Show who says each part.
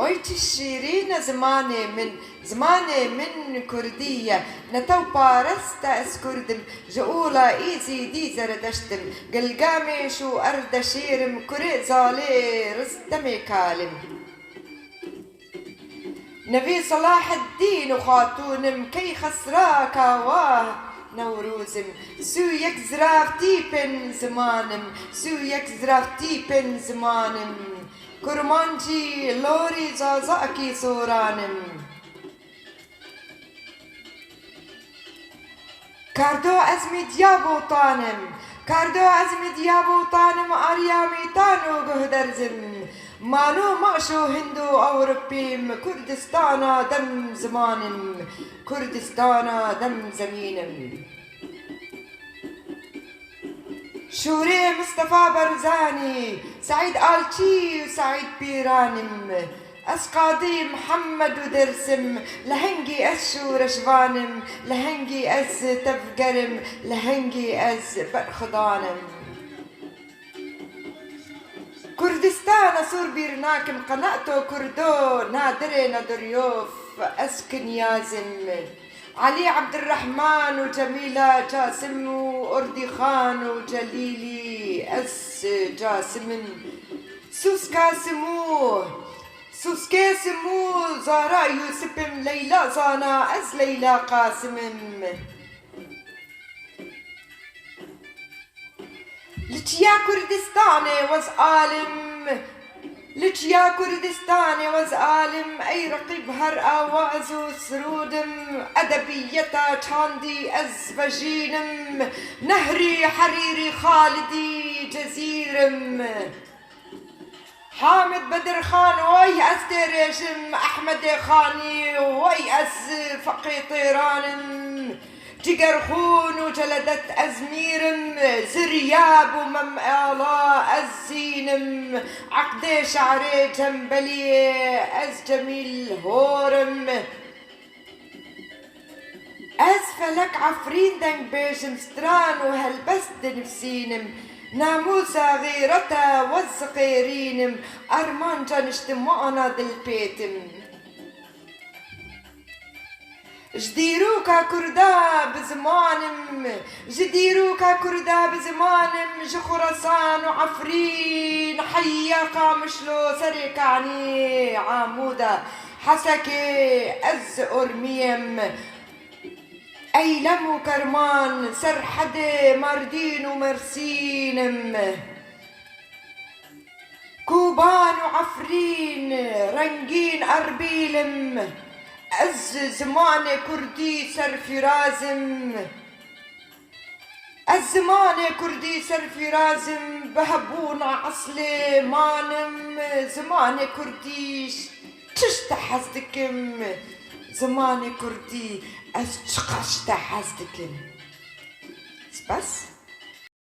Speaker 1: أويت الشيرين زماني من كردية نتو بارست أسكردم جؤولا إيزي دي زردشتم قلقامي شو أرد شيرم كري زالي رستمي كالم نبي صلاح الدين وخاتونم كي خسراك واه نوروزم سو يك زرافتي زمانم كرمانجي لوري زازاكي سورانم كاردو أزمي ديابو طانم أريامي تانو قهدرزم مانو ماشو هندو أوروبيم كردستانا دم زمينم شوري مصطفى برزاني سعيد آلتي وسعيد بيرانم أسقاضي محمد ودرسم لهنجي شو رشفانم لهنجي تفقرم لهنجي برخضانم كردستان صور بيرناكم قناتو كردو نادري ندريوف أسكن يازم علي عبد الرحمن وجميلة جاسم وأردي خان وجليلي جاسم سوسكا سمو زهراء يوسفم ليلى زانا ليلى قاسم لتيا كردستاني وزعالم أي رقيب هر آوازو سرودم أدبيتا تاندي فجينم نهري حريري خالدي جزيرم حامد بدر خان وي أستريشم أحمد خاني وي فقي طيرانم جگر خون وجلدت أزميرم زرياب وممآلا أزينم عقد شعري جنبلي جميل هورم فلك عفرين دنك بيشم ستران وهلبست نفسينم ناموسا غيرتا والصغيرينم أرمان جانشتم وأنا دلبيتم جديروكا كردا بزمانم جخرسان وعفرين حياقا مشلو سريكاني عامودا حسكي أرميم أيلمو كرمان سرحد ماردين ومرسينم كوبان وعفرين رنجين أربيلم زماني كردي سر في رازم بهبونا عصلي مانم زماني كردي تشتحزدكم زماني كردي أشقشتحزدكم بس